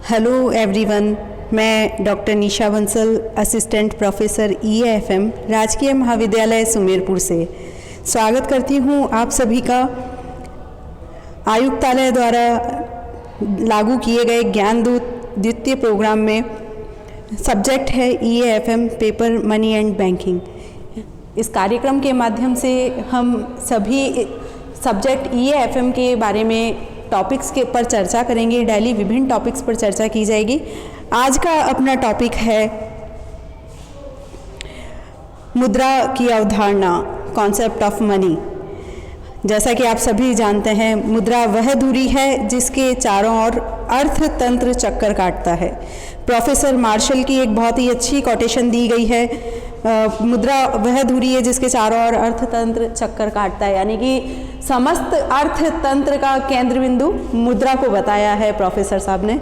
Hello everyone, मैं doctor निशा Bansal, assistant professor EAFM राजकीय महाविद्यालय सुमेरपुर से स्वागत करती हूं आप सभी का आयुक्तालय द्वारा लागू किए गए ज्ञानदूत द्वितीय प्रोग्राम में। सब्जेक्ट है EAFM paper, money and banking. इस कार्यक्रम के माध्यम से हम सभी सब्जेक्ट EAFM के बारे में टॉपिक्स के पर चर्चा करेंगे। डेली विभिन्न टॉपिक्स पर चर्चा की जाएगी। आज का अपना टॉपिक है मुद्रा की अवधारणा, कॉन्सेप्ट ऑफ मनी। जैसा कि आप सभी जानते हैं, मुद्रा वह धुरी है जिसके चारों ओर अर्थतंत्र चक्कर काटता है। प्रोफेसर मार्शल की एक बहुत ही अच्छी कोटेशन दी गई है, मुद्रा वह धुरी है जिसके चारों ओर अर्थतंत्र चक्कर काटता है, यानी कि समस्त अर्थतंत्र का केंद्र बिंदु मुद्रा को बताया है प्रोफेसर साहब ने।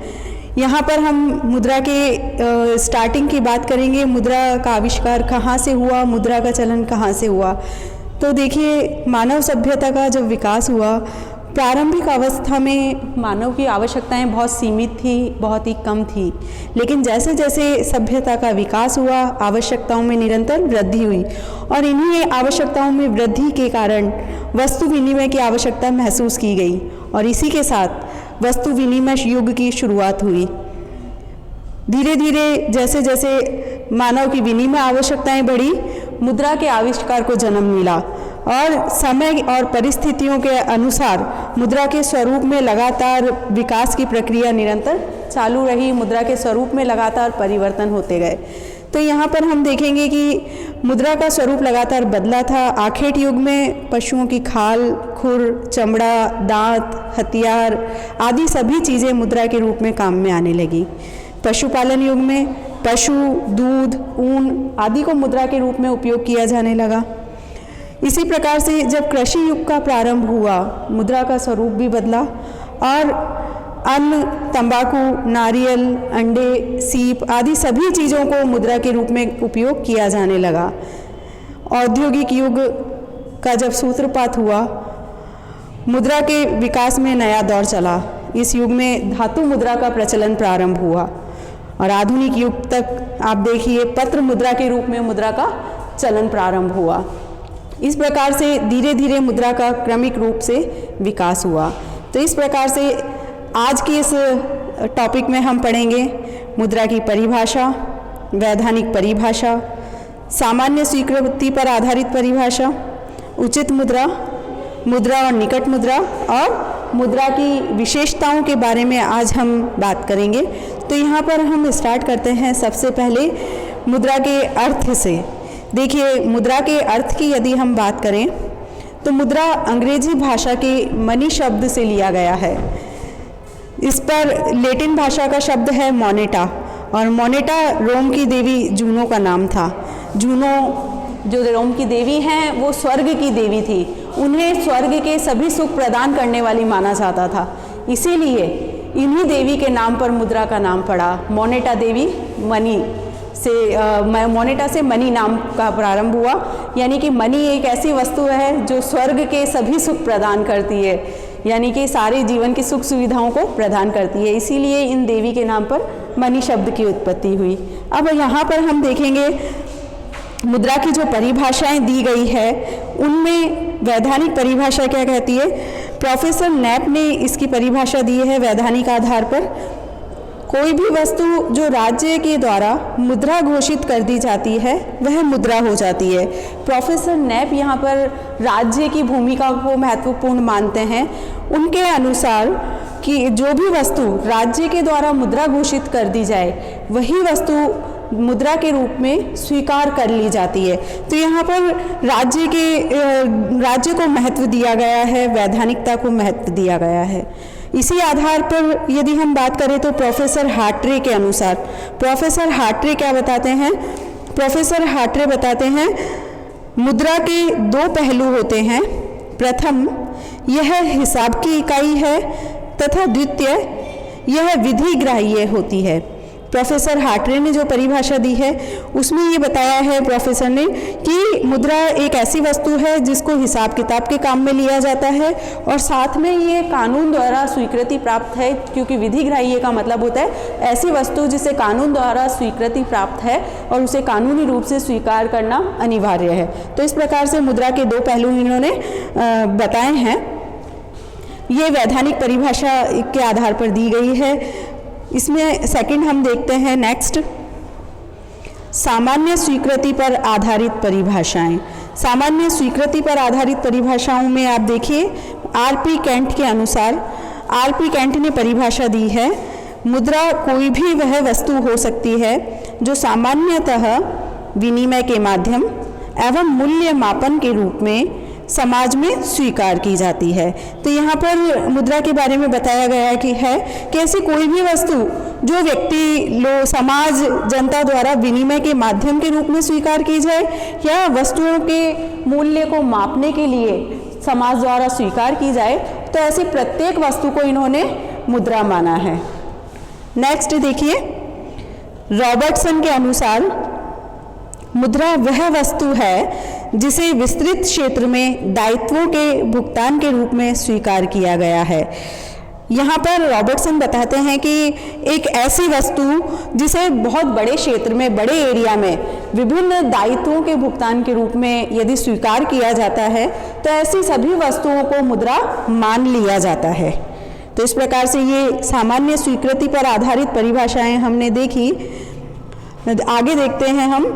यहाँ पर हम मुद्रा के स्टार्टिंग की बात करेंगे। मुद्रा का आविष्कार कहाँ से हुआ, मुद्रा का चलन कहाँ से हुआ। तो देखिए, मानव सभ्यता का जब विकास हुआ, प्रारंभिक अवस्था में मानव की आवश्यकताएं बहुत सीमित थी, बहुत ही कम थी। लेकिन जैसे जैसे सभ्यता का विकास हुआ, आवश्यकताओं में निरंतर वृद्धि हुई और इन्हीं आवश्यकताओं में वृद्धि के कारण वस्तु विनिमय की आवश्यकता महसूस की गई और इसी के साथ वस्तु विनिमय युग की शुरुआत हुई। धीरे धीरे जैसे जैसे मानव की विनिमय आवश्यकताएं बढ़ी, मुद्रा के आविष्कार को जन्म मिला और समय और परिस्थितियों के अनुसार मुद्रा के स्वरूप में लगातार विकास की प्रक्रिया निरंतर चालू रही। मुद्रा के स्वरूप में लगातार परिवर्तन होते गए। तो यहाँ पर हम देखेंगे कि मुद्रा का स्वरूप लगातार बदला था। आखेट युग में पशुओं की खाल, खुर, चमड़ा, दांत, हथियार आदि सभी चीज़ें मुद्रा के रूप में काम में आने लगी। पशुपालन युग में पशु, दूध, ऊन आदि को मुद्रा के रूप में उपयोग किया जाने लगा। इसी प्रकार से जब कृषि युग का प्रारंभ हुआ, मुद्रा का स्वरूप भी बदला और अन्न, तंबाकू, नारियल, अंडे, सीप आदि सभी चीज़ों को मुद्रा के रूप में उपयोग किया जाने लगा। औद्योगिक युग का जब सूत्रपात हुआ, मुद्रा के विकास में नया दौर चला। इस युग में धातु मुद्रा का प्रचलन प्रारंभ हुआ और आधुनिक युग तक आप देखिए पत्र मुद्रा के रूप में मुद्रा का चलन प्रारंभ हुआ। इस प्रकार से धीरे धीरे मुद्रा का क्रमिक रूप से विकास हुआ। तो इस प्रकार से आज के इस टॉपिक में हम पढ़ेंगे मुद्रा की परिभाषा, वैधानिक परिभाषा, सामान्य स्वीकृति पर आधारित परिभाषा, उचित मुद्रा, मुद्रा और निकट मुद्रा और मुद्रा की विशेषताओं के बारे में आज हम बात करेंगे। तो यहाँ पर हम स्टार्ट करते हैं सबसे पहले मुद्रा के अर्थ से। देखिए, मुद्रा के अर्थ की यदि हम बात करें तो मुद्रा अंग्रेजी भाषा के मनी शब्द से लिया गया है। इस पर लैटिन भाषा का शब्द है मोनेटा और मोनेटा रोम की देवी जूनो का नाम था। जूनो जो रोम की देवी हैं, वो स्वर्ग की देवी थी। उन्हें स्वर्ग के सभी सुख प्रदान करने वाली माना जाता था। इसीलिए इन्हीं देवी के नाम पर मुद्रा का नाम पड़ा। मोनेटा देवी मनी से मोनेटा से मनी नाम का प्रारंभ हुआ, यानी कि मनी एक ऐसी वस्तु है जो स्वर्ग के सभी सुख प्रदान करती है, यानी कि सारे जीवन की सुख सुविधाओं को प्रदान करती है। इसीलिए इन देवी के नाम पर मनी शब्द की उत्पत्ति हुई। अब यहाँ पर हम देखेंगे मुद्रा की जो परिभाषाएं दी गई है, उनमें वैधानिक परिभाषा क्या कहती है। प्रोफेसर नैप ने इसकी परिभाषा दी है वैधानिक आधार पर। कोई भी वस्तु जो राज्य के द्वारा मुद्रा घोषित कर दी जाती है, वह मुद्रा हो जाती है। प्रोफेसर नैप यहाँ पर राज्य की भूमिका को महत्वपूर्ण मानते हैं। उनके अनुसार कि जो भी वस्तु राज्य के द्वारा मुद्रा घोषित कर दी जाए, वही वस्तु मुद्रा के रूप में स्वीकार कर ली जाती है। तो यहाँ पर राज्य को महत्व दिया गया है, वैधानिकता को महत्व दिया गया है। इसी आधार पर यदि हम बात करें तो प्रोफेसर हार्ट्रे के अनुसार, प्रोफेसर हार्ट्रे क्या बताते हैं। प्रोफेसर हार्ट्रे बताते हैं मुद्रा के दो पहलू होते हैं। प्रथम, यह हिसाब की इकाई है तथा द्वितीय, यह विधिग्राह्य होती है। प्रोफेसर हार्ट्रे ने जो परिभाषा दी है उसमें ये बताया है प्रोफेसर ने कि मुद्रा एक ऐसी वस्तु है जिसको हिसाब किताब के काम में लिया जाता है और साथ में ये कानून द्वारा स्वीकृति प्राप्त है, क्योंकि विधिग्राह्य का मतलब होता है ऐसी वस्तु जिसे कानून द्वारा स्वीकृति प्राप्त है और उसे कानूनी रूप से स्वीकार करना अनिवार्य है। तो इस प्रकार से मुद्रा के दो पहलू इन्होंने बताए हैं। ये वैधानिक परिभाषा के आधार पर दी गई है। इसमें सेकंड हम देखते हैं नेक्स्ट, सामान्य स्वीकृति पर आधारित परिभाषाएं। सामान्य स्वीकृति पर आधारित परिभाषाओं में आप देखिए आर.पी. केंट के अनुसार, आर.पी. केंट ने परिभाषा दी है, मुद्रा कोई भी वह वस्तु हो सकती है जो सामान्यतः विनिमय के माध्यम एवं मूल्य मापन के रूप में समाज में स्वीकार की जाती है। तो यहाँ पर मुद्रा के बारे में बताया गया कि ऐसी कोई भी वस्तु जो व्यक्ति समाज जनता द्वारा विनिमय के माध्यम के रूप में स्वीकार की जाए या वस्तुओं के मूल्य को मापने के लिए समाज द्वारा स्वीकार की जाए, तो ऐसी प्रत्येक वस्तु को इन्होंने मुद्रा माना है। नेक्स्ट देखिए, रॉबर्टसन के अनुसार मुद्रा वह वस्तु है जिसे विस्तृत क्षेत्र में दायित्वों के भुगतान के रूप में स्वीकार किया गया है। यहाँ पर रॉबर्टसन बताते हैं कि एक ऐसी वस्तु जिसे बहुत बड़े क्षेत्र में, बड़े एरिया में विभिन्न दायित्वों के भुगतान के रूप में यदि स्वीकार किया जाता है तो ऐसी सभी वस्तुओं को मुद्रा मान लिया जाता है। तो इस प्रकार से ये सामान्य स्वीकृति पर आधारित परिभाषाएं हमने देखी। आगे देखते हैं हम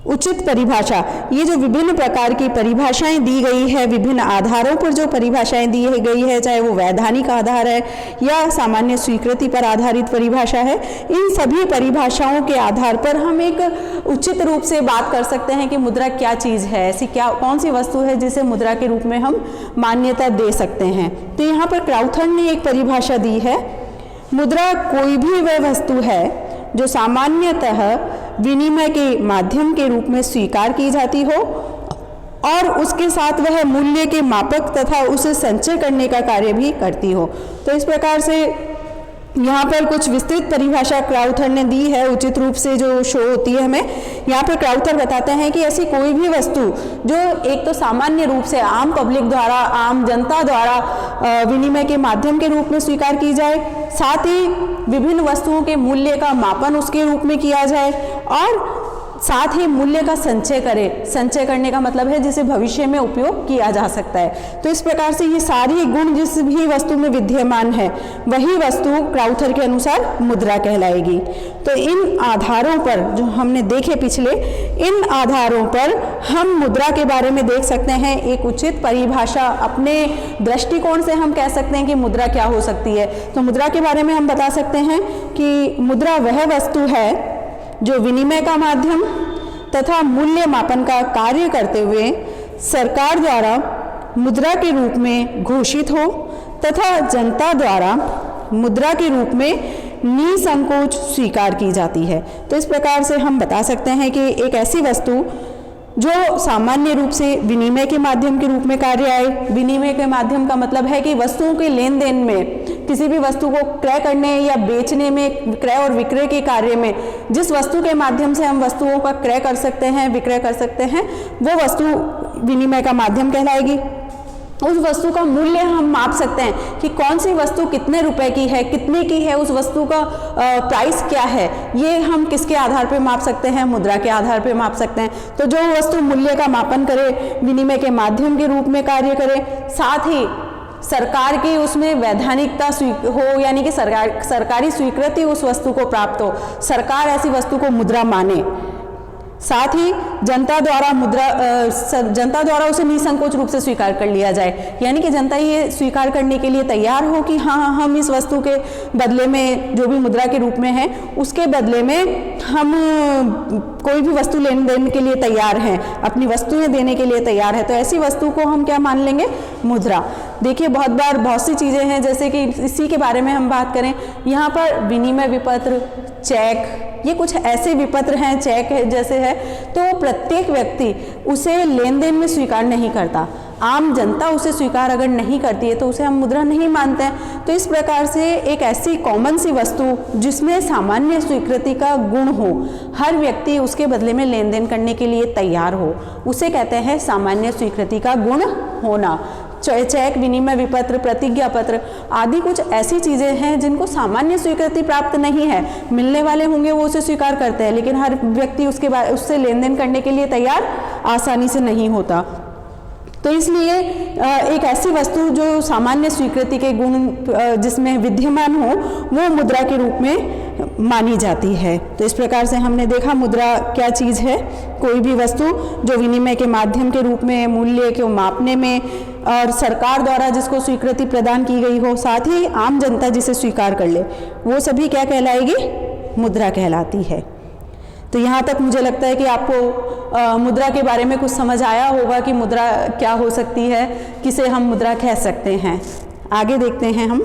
उचित परिभाषा। ये जो विभिन्न प्रकार की परिभाषाएं दी गई है, विभिन्न आधारों पर जो परिभाषाएं दी गई है, चाहे वो वैधानिक आधार है या सामान्य स्वीकृति पर आधारित परिभाषा है, इन सभी परिभाषाओं के आधार पर हम एक उचित रूप से बात कर सकते हैं कि मुद्रा क्या चीज़ है, ऐसी कौन सी वस्तु है जिसे मुद्रा के रूप में हम मान्यता दे सकते हैं। तो यहाँ पर क्राउथर ने एक परिभाषा दी है, मुद्रा कोई भी वह वस्तु है जो सामान्यतः विनिमय के माध्यम के रूप में स्वीकार की जाती हो और उसके साथ वह मूल्य के मापक तथा उसे संचय करने का कार्य भी करती हो। तो इस प्रकार से यहाँ पर कुछ विस्तृत परिभाषा क्राउथर ने दी है, उचित रूप से जो शो होती है हमें। यहाँ पर क्राउथर बताते हैं कि ऐसी कोई भी वस्तु जो एक तो सामान्य रूप से आम पब्लिक द्वारा, आम जनता द्वारा विनिमय के माध्यम के रूप में स्वीकार की जाए, साथ ही विभिन्न वस्तुओं के मूल्य का मापन उसके रूप में किया जाए और साथ ही मूल्य का संचय करे। संचय करने का मतलब है जिसे भविष्य में उपयोग किया जा सकता है। तो इस प्रकार से ये सारी गुण जिस भी वस्तु में विद्यमान है वही वस्तु क्राउथर के अनुसार मुद्रा कहलाएगी। तो इन आधारों पर जो हमने देखे पिछले, इन आधारों पर हम मुद्रा के बारे में देख सकते हैं एक उचित परिभाषा, अपने दृष्टिकोण से हम कह सकते हैं कि मुद्रा क्या हो सकती है। तो मुद्रा के बारे में हम बता सकते हैं कि मुद्रा वह वस्तु है जो विनिमय का माध्यम तथा मूल्य मापन का कार्य करते हुए सरकार द्वारा मुद्रा के रूप में घोषित हो तथा जनता द्वारा मुद्रा के रूप में निसंकोच स्वीकार की जाती है। तो इस प्रकार से हम बता सकते हैं कि एक ऐसी वस्तु जो सामान्य रूप से विनिमय के माध्यम के रूप में कार्य आए। विनिमय के माध्यम का मतलब है कि वस्तुओं के लेन देन में, किसी भी वस्तु को क्रय करने या बेचने में, क्रय और विक्रय के कार्य में जिस वस्तु के माध्यम से हम वस्तुओं का क्रय कर सकते हैं, विक्रय कर सकते हैं, वो वस्तु विनिमय का माध्यम कहलाएगी। उस वस्तु का मूल्य हम माप सकते हैं कि कौन सी वस्तु कितने रुपए की है, कितने की है, उस वस्तु का प्राइस क्या है, ये हम किसके आधार पे माप सकते हैं, मुद्रा के आधार पे माप सकते हैं। तो जो वस्तु मूल्य का मापन करे, विनिमय के माध्यम के रूप में कार्य करे, साथ ही सरकार की उसमें वैधानिकता हो, यानी कि सरकारी स्वीकृति उस वस्तु को प्राप्त हो, सरकार ऐसी वस्तु को मुद्रा माने, साथ ही जनता द्वारा उसे निसंकोच रूप से स्वीकार कर लिया जाए। यानी कि जनता ये स्वीकार करने के लिए तैयार हो कि हाँ, हम इस वस्तु के बदले में, जो भी मुद्रा के रूप में है, उसके बदले में हम कोई भी वस्तु लेन देन के लिए तैयार हैं, अपनी वस्तुएं देने के लिए तैयार है। तो ऐसी वस्तु को हम क्या मान लेंगे, मुद्रा। देखिए बहुत बार बहुत सी चीज़ें हैं, जैसे कि इसी के बारे में हम बात करें, यहाँ पर विनिमय विपत्र, चेक, ये कुछ ऐसे विपत्र हैं, चेक जैसे है, तो प्रत्येक व्यक्ति उसे लेन देन में स्वीकार नहीं करता। आम जनता उसे स्वीकार अगर नहीं करती है तो उसे हम मुद्रा नहीं मानते हैं। तो इस प्रकार से एक ऐसी कॉमन सी वस्तु जिसमें सामान्य स्वीकृति का गुण हो, हर व्यक्ति उसके बदले में लेन देन करने के लिए तैयार हो, उसे कहते हैं सामान्य स्वीकृति का गुण होना। चेक, विनिमय विपत्र, प्रतिज्ञा पत्र आदि कुछ ऐसी चीज़ें हैं जिनको सामान्य स्वीकृति प्राप्त नहीं है। मिलने वाले होंगे वो उसे स्वीकार करते हैं, लेकिन हर व्यक्ति उससे लेन देन करने के लिए तैयार आसानी से नहीं होता। तो इसलिए एक ऐसी वस्तु जो सामान्य स्वीकृति के गुण जिसमें विद्यमान हो वो मुद्रा के रूप में मानी जाती है। तो इस प्रकार से हमने देखा मुद्रा क्या चीज़ है। कोई भी वस्तु जो विनिमय के माध्यम के रूप में मूल्य को मापने में और सरकार द्वारा जिसको स्वीकृति प्रदान की गई हो, साथ ही आम जनता जिसे स्वीकार कर ले, वो सभी क्या कहलाएगी? मुद्रा कहलाती है। तो यहाँ तक मुझे लगता है कि आपको मुद्रा के बारे में कुछ समझ आया होगा कि मुद्रा क्या हो सकती है, किसे हम मुद्रा कह सकते हैं। आगे देखते हैं हम।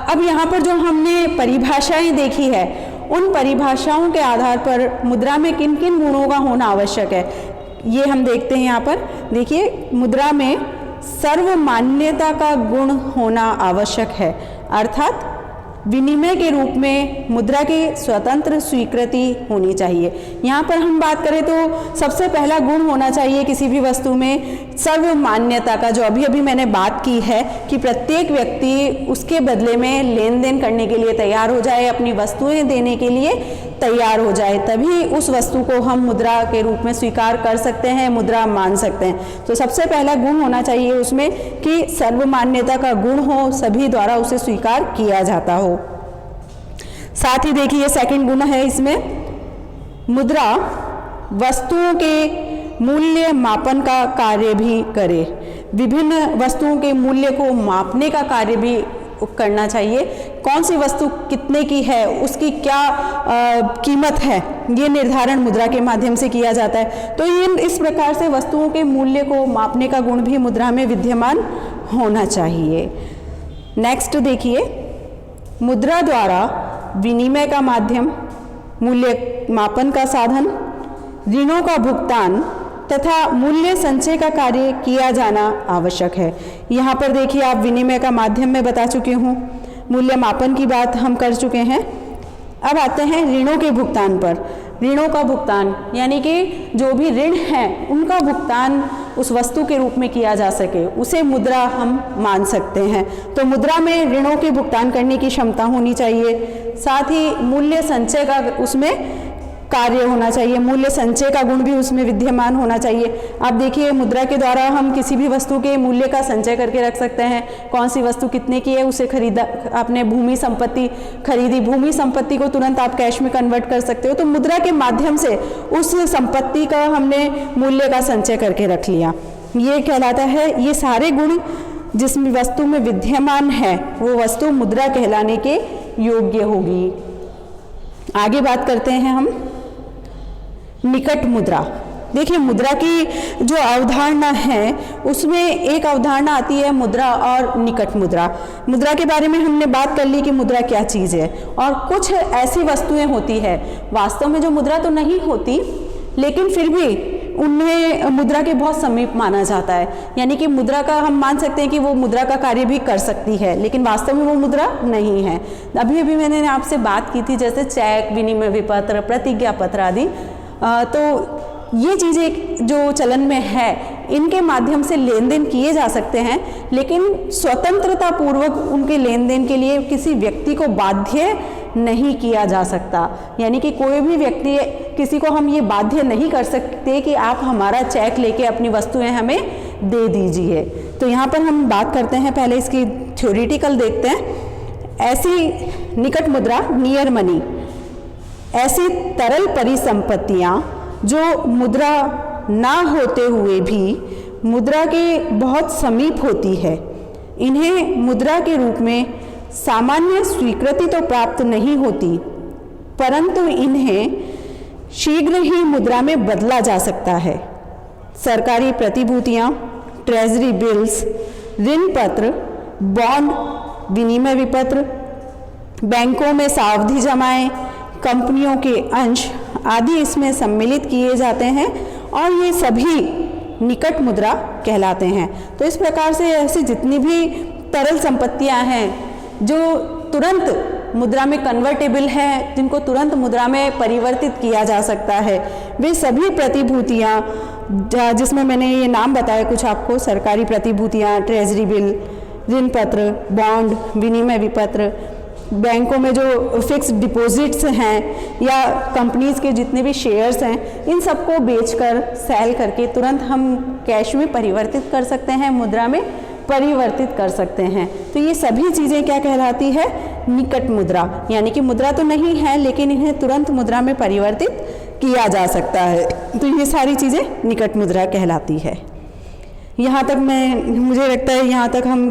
अब यहाँ पर जो हमने परिभाषाएं देखी है, उन परिभाषाओं के आधार पर मुद्रा में किन किन गुणों का होना आवश्यक है, ये हम देखते हैं। यहाँ पर देखिए, मुद्रा में सर्वमान्यता का गुण होना आवश्यक है, अर्थात विनिमय के रूप में मुद्रा की स्वतंत्र स्वीकृति होनी चाहिए। यहाँ पर हम बात करें तो सबसे पहला गुण होना चाहिए किसी भी वस्तु में सर्वमान्यता का, जो अभी अभी मैंने बात की है कि प्रत्येक व्यक्ति उसके बदले में लेन देन करने के लिए तैयार हो जाए, अपनी वस्तुएं देने के लिए तैयार हो जाए, तभी उस वस्तु को हम मुद्रा के रूप में स्वीकार कर सकते हैं, मुद्रा मान सकते हैं। तो सबसे पहला गुण होना चाहिए उसमें कि सर्वमान्यता का गुण हो, सभी द्वारा उसे स्वीकार किया जाता हो। साथ ही देखिए, सेकंड गुण है इसमें, मुद्रा वस्तुओं के मूल्य मापन का कार्य भी करे। विभिन्न वस्तुओं के मूल्य को मापने का कार्य भी करना चाहिए। कौन सी वस्तु कितने की है, उसकी क्या कीमत है, ये निर्धारण मुद्रा के माध्यम से किया जाता है। तो ये इस प्रकार से वस्तुओं के मूल्य को मापने का गुण भी मुद्रा में विद्यमान होना चाहिए। नेक्स्ट देखिए, मुद्रा द्वारा विनिमय का माध्यम, मूल्य मापन का साधन, ऋणों का भुगतान तथा मूल्य संचय का कार्य किया जाना आवश्यक है। यहाँ पर देखिए, आप विनिमय का माध्यम में बता चुके हूँ, मूल्य मापन की बात हम कर चुके हैं। अब आते हैं ऋणों के भुगतान पर। ऋणों का भुगतान यानी कि जो भी ऋण हैं उनका भुगतान उस वस्तु के रूप में किया जा सके, उसे मुद्रा हम मान सकते हैं। तो मुद्रा में ऋणों के भुगतान करने की क्षमता होनी चाहिए, साथ ही मूल्य संचय का उसमें कार्य होना चाहिए, मूल्य संचय का गुण भी उसमें विद्यमान होना चाहिए। आप देखिए, मुद्रा के द्वारा हम किसी भी वस्तु के मूल्य का संचय करके रख सकते हैं। कौन सी वस्तु कितने की है, उसे खरीदा, आपने भूमि संपत्ति खरीदी, भूमि संपत्ति को तुरंत आप कैश में कन्वर्ट कर सकते हो। तो मुद्रा के माध्यम से उस संपत्ति का हमने मूल्य का संचय करके रख लिया, ये कहलाता है। ये सारे गुण जिस वस्तु में विद्यमान है वो वस्तु मुद्रा कहलाने के योग्य होगी। आगे बात करते हैं हम निकट मुद्रा। देखिए, मुद्रा की जो अवधारणा है उसमें एक अवधारणा आती है मुद्रा और निकट मुद्रा। मुद्रा के बारे में हमने बात कर ली कि मुद्रा क्या चीज़ है, और कुछ ऐसी वस्तुएं होती है वास्तव में जो मुद्रा तो नहीं होती, लेकिन फिर भी उन्हें मुद्रा के बहुत समीप माना जाता है। यानी कि मुद्रा का हम मान सकते हैं कि वो मुद्रा का कार्य भी कर सकती है, लेकिन वास्तव में वो मुद्रा नहीं है। अभी अभी मैंने आपसे बात की थी जैसे चेक, विनिमय विपत्र, प्रतिज्ञा पत्र आदि। तो ये चीज़ें जो चलन में है, इनके माध्यम से लेन देन किए जा सकते हैं, लेकिन स्वतंत्रता पूर्वक उनके लेन देन के लिए किसी व्यक्ति को बाध्य नहीं किया जा सकता। यानी कि कोई भी व्यक्ति, किसी को हम ये बाध्य नहीं कर सकते कि आप हमारा चेक लेके अपनी वस्तुएं हमें दे दीजिए। तो यहाँ पर हम बात करते हैं, पहले इसकी थ्योरेटिकल देखते हैं। ऐसी निकट मुद्रा, नियर मनी, ऐसी तरल परिसंपत्तियाँ जो मुद्रा ना होते हुए भी मुद्रा के बहुत समीप होती है, इन्हें मुद्रा के रूप में सामान्य स्वीकृति तो प्राप्त नहीं होती, परंतु इन्हें शीघ्र ही मुद्रा में बदला जा सकता है। सरकारी प्रतिभूतियाँ, ट्रेजरी बिल्स, ऋण पत्र, बॉन्ड, विनिमय विपत्र, बैंकों में सावधि जमाएं, कंपनियों के अंश आदि इसमें सम्मिलित किए जाते हैं और ये सभी निकट मुद्रा कहलाते हैं। तो इस प्रकार से ऐसी जितनी भी तरल संपत्तियां हैं जो तुरंत मुद्रा में कन्वर्टेबल है, जिनको तुरंत मुद्रा में परिवर्तित किया जा सकता है, वे सभी प्रतिभूतियां, जिसमें मैंने ये नाम बताया कुछ आपको, सरकारी प्रतिभूतियां, ट्रेजरी बिल, ऋण पत्र, बॉन्ड, विनिमय विपत्र, बैंकों में जो फिक्स्ड डिपॉजिट्स हैं या कंपनीज के जितने भी शेयर्स हैं, इन सबको बेचकर सेल करके तुरंत हम कैश में परिवर्तित कर सकते हैं, मुद्रा में परिवर्तित कर सकते हैं। तो ये सभी चीज़ें क्या कहलाती है? निकट मुद्रा, यानी कि मुद्रा तो नहीं है लेकिन इन्हें तुरंत मुद्रा में परिवर्तित किया जा सकता है। तो ये सारी चीज़ें निकट मुद्रा कहलाती है। यहाँ तक मुझे लगता है यहाँ तक हम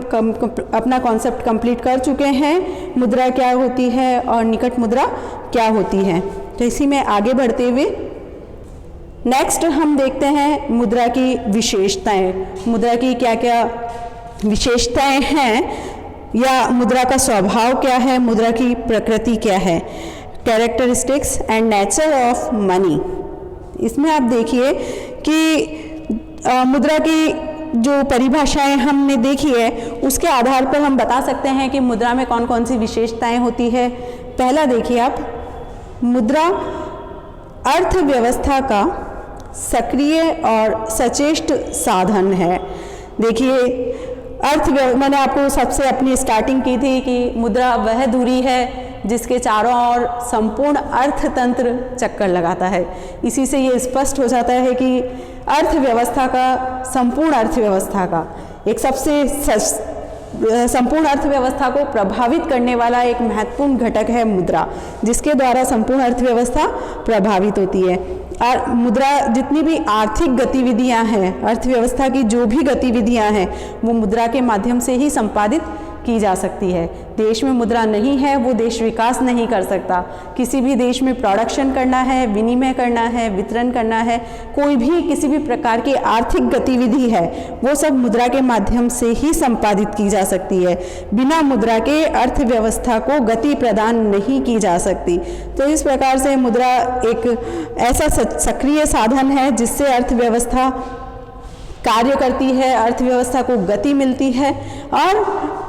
अपना कॉन्सेप्ट कंप्लीट कर चुके हैं, मुद्रा क्या होती है और निकट मुद्रा क्या होती है। तो इसी में आगे बढ़ते हुए नेक्स्ट हम देखते हैं मुद्रा की विशेषताएं। मुद्रा की क्या क्या विशेषताएं हैं या मुद्रा का स्वभाव क्या है, मुद्रा की प्रकृति क्या है। Characteristics and nature of money. इसमें आप देखिए कि मुद्रा की जो परिभाषाएं हमने देखी है उसके आधार पर हम बता सकते हैं कि मुद्रा में कौन कौन सी विशेषताएं होती है। पहला देखिए आप, मुद्रा अर्थव्यवस्था का सक्रिय और सचेष्ट साधन है। देखिए मैंने आपको सबसे अपनी स्टार्टिंग की थी कि मुद्रा वह धुरी है जिसके चारों ओर संपूर्ण अर्थतंत्र चक्कर लगाता है। इसी से ये स्पष्ट हो जाता है कि अर्थव्यवस्था का, संपूर्ण अर्थव्यवस्था का एक सबसे संपूर्ण अर्थव्यवस्था को प्रभावित करने वाला एक महत्वपूर्ण घटक है मुद्रा, जिसके द्वारा संपूर्ण अर्थव्यवस्था प्रभावित होती है। और मुद्रा जितनी भी आर्थिक गतिविधियां हैं, अर्थव्यवस्था की जो भी गतिविधियां हैं, वो मुद्रा के माध्यम से ही संपादित की जा सकती है। देश में मुद्रा नहीं है वो देश विकास नहीं कर सकता। किसी भी देश में प्रोडक्शन करना है, विनिमय करना है, वितरण करना है, कोई भी किसी भी प्रकार की आर्थिक गतिविधि है वो सब मुद्रा के माध्यम से ही संपादित की जा सकती है। बिना मुद्रा के अर्थव्यवस्था को गति प्रदान नहीं की जा सकती। तो इस प्रकार से मुद्रा एक ऐसा सक्रिय साधन है जिससे अर्थव्यवस्था कार्य करती है, अर्थव्यवस्था को गति मिलती है और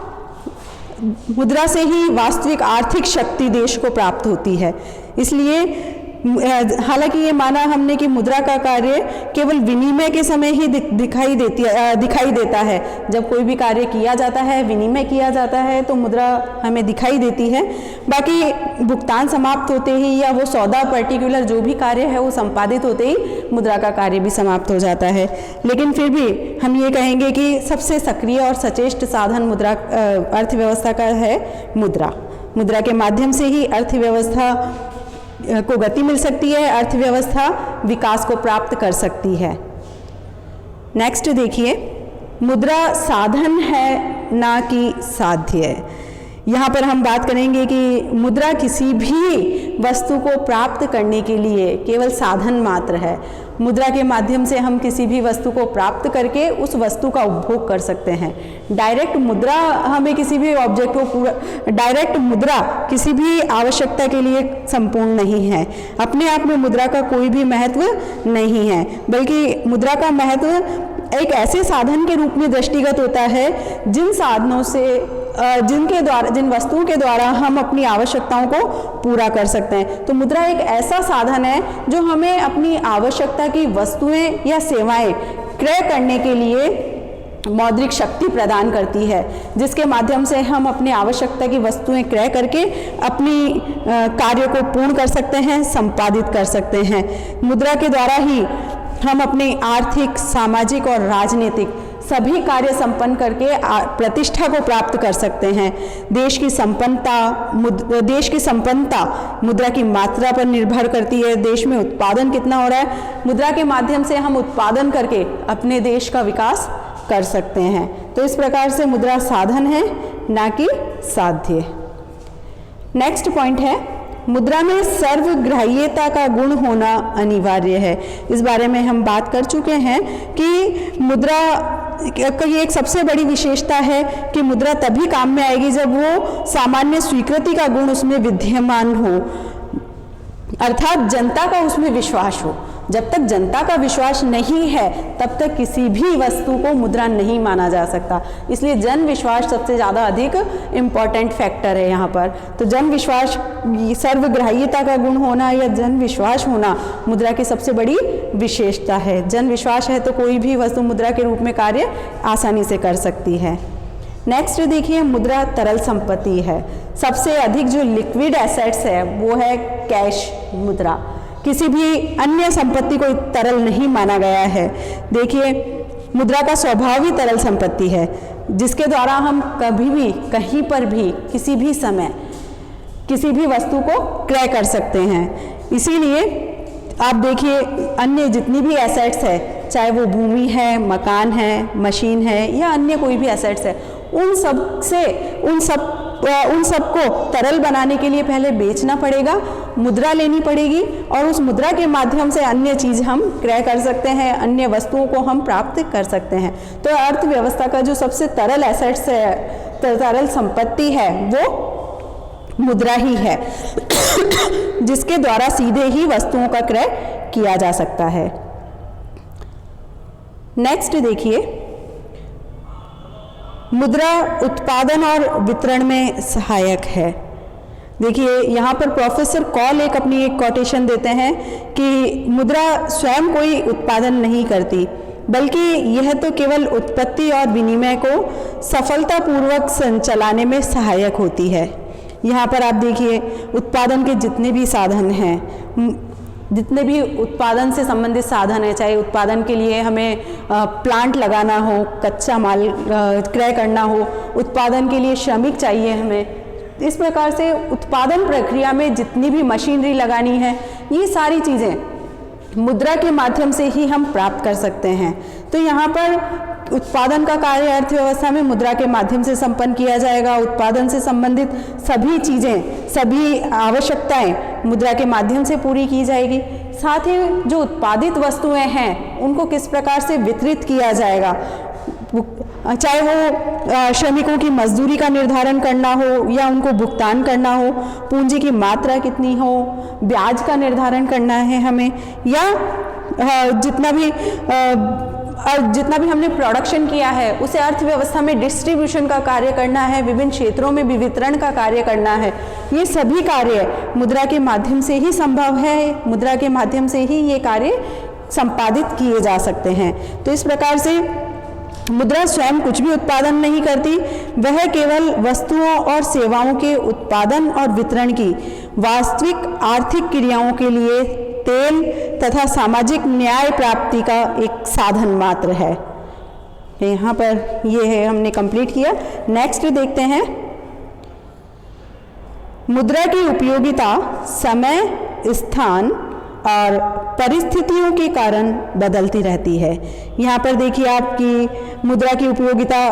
मुद्रा से ही वास्तविक आर्थिक शक्ति देश को प्राप्त होती है। इसलिए हालांकि ये माना हमने कि मुद्रा का कार्य केवल विनिमय के समय ही दिखाई देता है। जब कोई भी कार्य किया जाता है, विनिमय किया जाता है, तो मुद्रा हमें दिखाई देती है। बाकी भुगतान समाप्त होते ही या वो सौदा पर्टिकुलर जो भी कार्य है वो संपादित होते ही मुद्रा का कार्य भी समाप्त हो जाता है। लेकिन फिर भी हम ये कहेंगे कि सबसे सक्रिय और सचेष्ट साधन मुद्रा अर्थव्यवस्था का है मुद्रा। मुद्रा के माध्यम से ही अर्थव्यवस्था को गति मिल सकती है, अर्थव्यवस्था विकास को प्राप्त कर सकती है। नेक्स्ट देखिए, मुद्रा साधन है ना कि साध्य। यहाँ पर हम बात करेंगे कि मुद्रा किसी भी वस्तु को प्राप्त करने के लिए केवल साधन मात्र है। मुद्रा के माध्यम से हम किसी भी वस्तु को प्राप्त करके उस वस्तु का उपभोग कर सकते हैं। डायरेक्ट मुद्रा हमें किसी भी ऑब्जेक्ट को डायरेक्ट मुद्रा किसी भी आवश्यकता के लिए संपूर्ण नहीं है। अपने आप में मुद्रा का कोई भी महत्व नहीं है, बल्कि मुद्रा का महत्व एक ऐसे साधन के रूप में दृष्टिगत होता है जिन साधनों से जिन वस्तुओं के द्वारा हम अपनी आवश्यकताओं को पूरा कर सकते हैं। तो मुद्रा एक ऐसा साधन है जो हमें अपनी आवश्यकता की वस्तुएं या सेवाएं क्रय करने के लिए मौद्रिक शक्ति प्रदान करती है, जिसके माध्यम से हम अपनी आवश्यकता की वस्तुएं क्रय करके अपनी कार्य को पूर्ण कर सकते हैं, संपादित कर सकते हैं। मुद्रा के द्वारा ही हम अपनी आर्थिक, सामाजिक और राजनीतिक सभी कार्य संपन्न करके प्रतिष्ठा को प्राप्त कर सकते हैं। देश की संपन्नता मुद्रा की मात्रा पर निर्भर करती है। देश में उत्पादन कितना हो रहा है, मुद्रा के माध्यम से हम उत्पादन करके अपने देश का विकास कर सकते हैं। तो इस प्रकार से मुद्रा साधन है ना कि साध्य। नेक्स्ट पॉइंट है, मुद्रा में सर्वग्राह्यता का गुण होना अनिवार्य है। इस बारे में हम बात कर चुके हैं कि मुद्रा की एक सबसे बड़ी विशेषता है कि मुद्रा तभी काम में आएगी जब वो सामान्य स्वीकृति का गुण उसमें विद्यमान हो, अर्थात जनता का उसमें विश्वास हो। जब तक जनता का विश्वास नहीं है तब तक किसी भी वस्तु को मुद्रा नहीं माना जा सकता। इसलिए जन विश्वास सबसे ज़्यादा अधिक इम्पॉर्टेंट फैक्टर है यहाँ पर। तो जन विश्वास, सर्वग्राह्यता का गुण होना या जन विश्वास होना मुद्रा की सबसे बड़ी विशेषता है। जन विश्वास है तो कोई भी वस्तु मुद्रा के रूप में कार्य आसानी से कर सकती है। नेक्स्ट देखिए, मुद्रा तरल संपत्ति है। सबसे अधिक जो लिक्विड एसेट्स है वो है कैश मुद्रा। किसी भी अन्य संपत्ति को तरल नहीं माना गया है। देखिए, मुद्रा का स्वभाव ही तरल संपत्ति है, जिसके द्वारा हम कभी भी, कहीं पर भी, किसी भी समय किसी भी वस्तु को क्रय कर सकते हैं। इसीलिए आप देखिए, अन्य जितनी भी एसेट्स है, चाहे वो भूमि है, मकान है, मशीन है या अन्य कोई भी एसेट्स है, उन सबको तरल बनाने के लिए पहले बेचना पड़ेगा, मुद्रा लेनी पड़ेगी और उस मुद्रा के माध्यम से अन्य चीज़ हम क्रय कर सकते हैं, अन्य वस्तुओं को हम प्राप्त कर सकते हैं। तो अर्थव्यवस्था का जो सबसे तरल एसेट्स है, तरल संपत्ति है, वो मुद्रा ही है जिसके द्वारा सीधे ही वस्तुओं का क्रय किया जा सकता है। नेक्स्ट देखिए, मुद्रा उत्पादन और वितरण में सहायक है। देखिए, यहाँ पर प्रोफेसर कॉल अपनी एक कोटेशन देते हैं कि मुद्रा स्वयं कोई उत्पादन नहीं करती, बल्कि यह तो केवल उत्पत्ति और विनिमय को सफलतापूर्वक संचालने में सहायक होती है। यहाँ पर आप देखिए, उत्पादन के जितने भी साधन हैं, जितने भी उत्पादन से संबंधित साधन है, चाहे उत्पादन के लिए हमें प्लांट लगाना हो, कच्चा माल क्रय करना हो, उत्पादन के लिए श्रमिक चाहिए हमें, इस प्रकार से उत्पादन प्रक्रिया में जितनी भी मशीनरी लगानी है, ये सारी चीज़ें मुद्रा के माध्यम से ही हम प्राप्त कर सकते हैं। तो यहाँ पर उत्पादन का कार्य अर्थव्यवस्था में मुद्रा के माध्यम से संपन्न किया जाएगा। उत्पादन से संबंधित सभी चीज़ें, सभी आवश्यकताएं मुद्रा के माध्यम से पूरी की जाएगी। साथ ही जो उत्पादित वस्तुएं हैं उनको किस प्रकार से वितरित किया जाएगा, चाहे वो श्रमिकों की मजदूरी का निर्धारण करना हो या उनको भुगतान करना हो, पूंजी की मात्रा कितनी हो, ब्याज का निर्धारण करना है हमें, या जितना भी हमने प्रोडक्शन किया है उसे अर्थव्यवस्था में डिस्ट्रीब्यूशन का कार्य करना है, विभिन्न क्षेत्रों में वितरण का कार्य करना है। ये सभी कार्य मुद्रा के माध्यम से ही संभव है, मुद्रा के माध्यम से ही ये कार्य संपादित किए जा सकते हैं। तो इस प्रकार से मुद्रा स्वयं कुछ भी उत्पादन नहीं करती, वह केवल वस्तुओं और सेवाओं के उत्पादन और वितरण की वास्तविक आर्थिक क्रियाओं के लिए तेल तथा सामाजिक न्याय प्राप्ति का एक साधन मात्र है। यहाँ पर ये है, हमने कंप्लीट किया। नेक्स्ट देखते हैं, मुद्रा की उपयोगिता समय, स्थान और परिस्थितियों के कारण बदलती रहती है। यहाँ पर देखिए, आपकी मुद्रा की उपयोगिता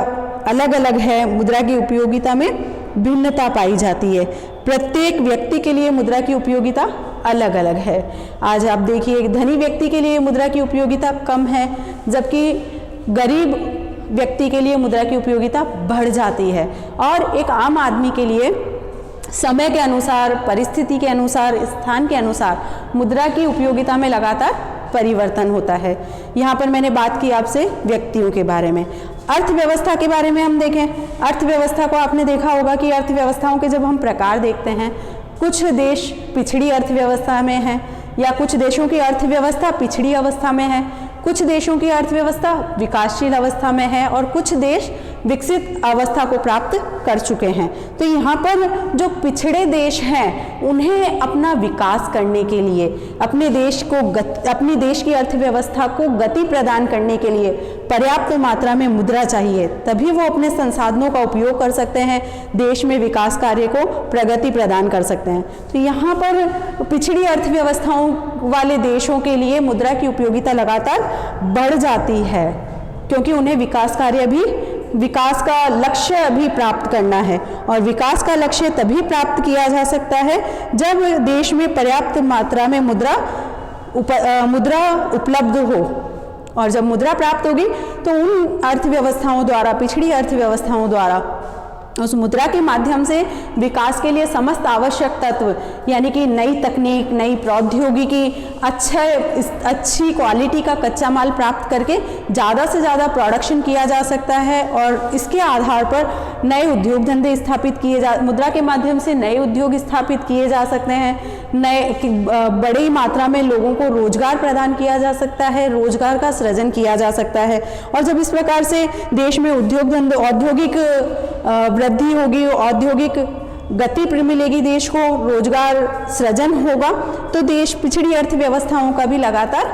अलग अलग है, मुद्रा की उपयोगिता में भिन्नता पाई जाती है। प्रत्येक व्यक्ति के लिए मुद्रा की उपयोगिता अलग अलग है। आज आप देखिए, एक धनी व्यक्ति के लिए मुद्रा की उपयोगिता कम है, जबकि गरीब व्यक्ति के लिए मुद्रा की उपयोगिता बढ़ जाती है। और एक आम आदमी के लिए समय के अनुसार, परिस्थिति के अनुसार, स्थान के अनुसार मुद्रा की उपयोगिता में लगातार परिवर्तन होता है। यहाँ पर मैंने बात की आपसे व्यक्तियों के बारे में। अर्थव्यवस्था के बारे में हम देखें, अर्थव्यवस्था को आपने देखा होगा कि अर्थव्यवस्थाओं के जब हम प्रकार देखते हैं, कुछ देश पिछड़ी अर्थव्यवस्था में हैं या कुछ देशों की अर्थव्यवस्था पिछड़ी अवस्था में है, कुछ देशों की अर्थव्यवस्था विकासशील अवस्था में है और कुछ देश विकसित अवस्था को प्राप्त कर चुके हैं। तो यहाँ पर जो पिछड़े देश हैं उन्हें अपना विकास करने के लिए, अपने देश की अर्थव्यवस्था को गति प्रदान करने के लिए पर्याप्त मात्रा में मुद्रा चाहिए, तभी वो अपने संसाधनों का उपयोग कर सकते हैं, देश में विकास कार्य को प्रगति प्रदान कर सकते हैं। तो यहाँ पर पिछड़ी अर्थव्यवस्थाओं वाले देशों के लिए मुद्रा की उपयोगिता लगातार बढ़ जाती है, क्योंकि उन्हें विकास का लक्ष्य भी प्राप्त करना है। और विकास का लक्ष्य तभी प्राप्त किया जा सकता है जब देश में पर्याप्त मात्रा में मुद्रा उपलब्ध हो, और जब मुद्रा प्राप्त होगी तो उन अर्थव्यवस्थाओं द्वारा, पिछड़ी अर्थव्यवस्थाओं द्वारा उस मुद्रा के माध्यम से विकास के लिए समस्त आवश्यक तत्व यानी कि नई तकनीक, नई प्रौद्योगिकी, अच्छी क्वालिटी का कच्चा माल प्राप्त करके ज़्यादा से ज़्यादा प्रोडक्शन किया जा सकता है और इसके आधार पर नए उद्योग धंधे स्थापित मुद्रा के माध्यम से नए उद्योग स्थापित किए जा सकते हैं, बड़ी मात्रा में लोगों को रोजगार प्रदान किया जा सकता है, रोजगार का सृजन किया जा सकता है। और जब इस प्रकार से देश में औद्योगिक वृद्धि होगी, औद्योगिक गति मिलेगी, देश को रोजगार सृजन होगा, तो देश पिछड़ी अर्थव्यवस्थाओं का भी लगातार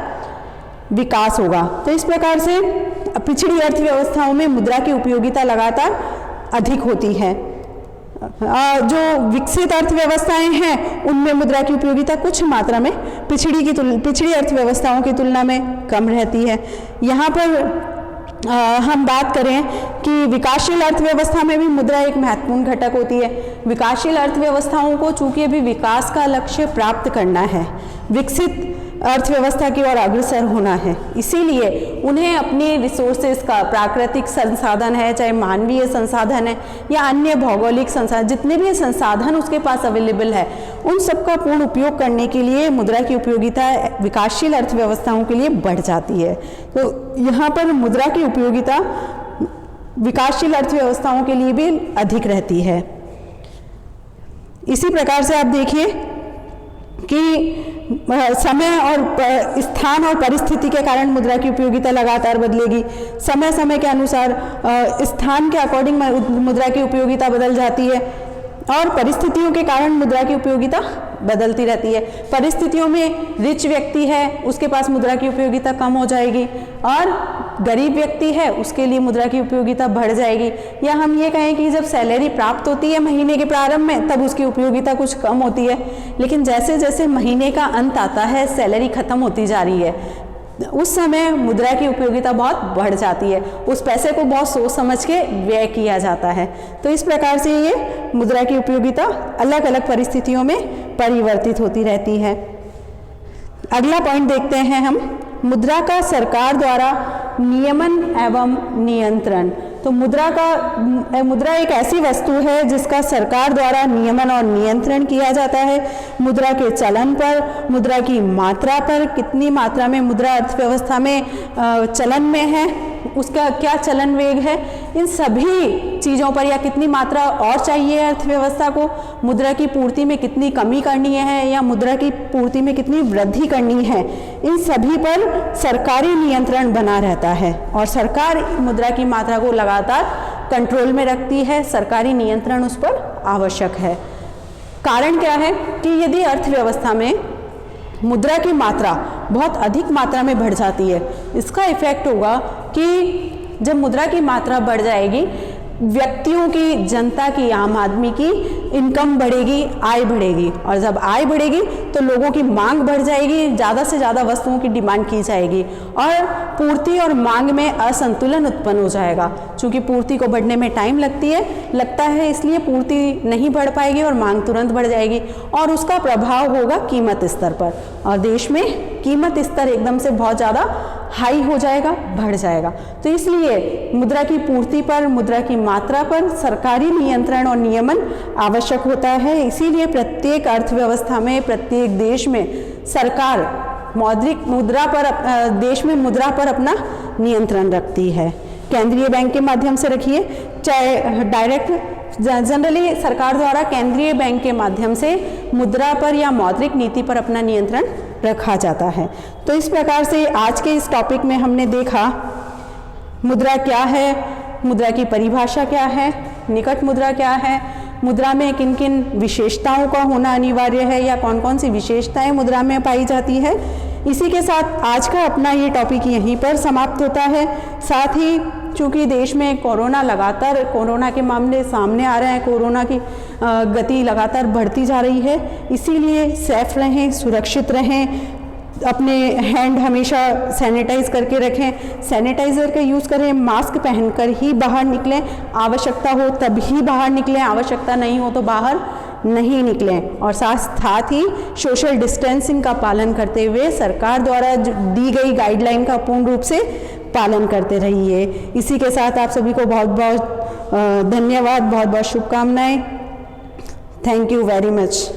विकास होगा। तो इस प्रकार से पिछड़ी अर्थव्यवस्थाओं में मुद्रा की उपयोगिता लगातार अधिक होती है। जो विकसित अर्थव्यवस्थाएं हैं उनमें मुद्रा की उपयोगिता कुछ मात्रा में पिछड़ी अर्थव्यवस्थाओं की तुलना में कम रहती है। यहाँ पर हम बात करें कि विकासशील अर्थव्यवस्था में भी मुद्रा एक महत्वपूर्ण घटक होती है। विकासशील अर्थव्यवस्थाओं को चूंकि अभी विकास का लक्ष्य प्राप्त करना है, विकसित अर्थव्यवस्था की ओर अग्रसर होना है, इसीलिए उन्हें अपनी रिसोर्सेज का, प्राकृतिक संसाधन है, चाहे मानवीय संसाधन है या अन्य भौगोलिक संसाधन, जितने भी संसाधन उसके पास अवेलेबल है, उन सबका पूर्ण उपयोग करने के लिए मुद्रा की उपयोगिता विकासशील अर्थव्यवस्थाओं के लिए बढ़ जाती है। तो यहाँ पर मुद्रा की उपयोगिता विकासशील अर्थव्यवस्थाओं के लिए भी अधिक रहती है। इसी प्रकार से आप देखिए कि समय और स्थान और परिस्थिति के कारण मुद्रा की उपयोगिता लगातार बदलेगी। समय समय के अनुसार स्थान के अकॉर्डिंग मुद्रा की उपयोगिता बदल जाती है और परिस्थितियों के कारण मुद्रा की उपयोगिता बदलती रहती है। परिस्थितियों में रिच व्यक्ति है उसके पास मुद्रा की उपयोगिता कम हो जाएगी और गरीब व्यक्ति है उसके लिए मुद्रा की उपयोगिता बढ़ जाएगी। या हम ये कहें कि जब सैलरी प्राप्त होती है महीने के प्रारंभ में तब उसकी उपयोगिता कुछ कम होती है, लेकिन जैसे जैसे महीने का अंत आता है सैलरी खत्म होती जा रही है, उस समय मुद्रा की उपयोगिता बहुत बढ़ जाती है। उस पैसे को बहुत सोच समझ के व्यय किया जाता है। तो इस प्रकार से ये मुद्रा की उपयोगिता अलग अलग परिस्थितियों में परिवर्तित होती रहती है। अगला पॉइंट देखते हैं हम, मुद्रा का सरकार द्वारा नियमन एवं नियंत्रण। तो मुद्रा एक ऐसी वस्तु है जिसका सरकार द्वारा नियमन और नियंत्रण किया जाता है। मुद्रा के चलन पर, मुद्रा की मात्रा पर, कितनी मात्रा में मुद्रा अर्थव्यवस्था में चलन में है, उसका क्या चलन वेग है, इन सभी चीज़ों पर, या कितनी मात्रा और चाहिए अर्थव्यवस्था को, मुद्रा की पूर्ति में कितनी कमी करनी है या मुद्रा की पूर्ति में कितनी वृद्धि करनी है, इन सभी पर सरकारी नियंत्रण बना रहता है और सरकार मुद्रा की मात्रा को लगातार कंट्रोल में रखती है। सरकारी नियंत्रण उस पर आवश्यक है। कारण क्या है कि यदि अर्थव्यवस्था में मुद्रा की मात्रा बहुत अधिक मात्रा में बढ़ जाती है, इसका इफेक्ट होगा कि जब मुद्रा की मात्रा बढ़ जाएगी, व्यक्तियों की, जनता की, आम आदमी की इनकम बढ़ेगी, आय बढ़ेगी, और जब आय बढ़ेगी तो लोगों की मांग बढ़ जाएगी, ज़्यादा से ज़्यादा वस्तुओं की डिमांड की जाएगी और पूर्ति और मांग में असंतुलन उत्पन्न हो जाएगा। चूँकि पूर्ति को बढ़ने में टाइम लगता है इसलिए पूर्ति नहीं बढ़ पाएगी और मांग तुरंत बढ़ जाएगी और उसका प्रभाव होगा कीमत स्तर पर, और देश में कीमत स्तर एकदम से बहुत ज़्यादा हाई हो जाएगा, बढ़ जाएगा। तो इसलिए मुद्रा की पूर्ति पर, मुद्रा की मात्रा पर सरकारी नियंत्रण और नियमन आवश्यक होता है। इसीलिए प्रत्येक अर्थव्यवस्था में, प्रत्येक देश में सरकार देश में मुद्रा पर अपना नियंत्रण रखती है। केंद्रीय बैंक के माध्यम से रखिए, चाहे डायरेक्ट, जनरली सरकार द्वारा केंद्रीय बैंक के माध्यम से मुद्रा पर या मौद्रिक नीति पर अपना नियंत्रण रखा जाता है। तो इस प्रकार से आज के इस टॉपिक में हमने देखा मुद्रा क्या है, मुद्रा की परिभाषा क्या है, निकट मुद्रा क्या है, मुद्रा में किन किन विशेषताओं का होना अनिवार्य है या कौन कौन सी विशेषताएं मुद्रा में पाई जाती है। इसी के साथ आज का अपना ये टॉपिक यहीं पर समाप्त होता है। साथ ही चूँकि देश में कोरोना के मामले सामने आ रहे हैं, कोरोना की गति लगातार बढ़ती जा रही है, इसीलिए सेफ रहें, सुरक्षित रहें, अपने हैंड हमेशा सैनिटाइज करके रखें, सैनिटाइज़र का यूज़ करें, मास्क पहनकर ही बाहर निकलें, आवश्यकता हो तभी बाहर निकलें, आवश्यकता नहीं हो तो बाहर नहीं निकलें, और साथ ही सोशल डिस्टेंसिंग का पालन करते हुए सरकार द्वारा दी गई गाइडलाइन का पूर्ण रूप से पालन करते रहिए। इसी के साथ आप सभी को बहुत बहुत धन्यवाद, बहुत बहुत शुभकामनाएं। Thank you very much.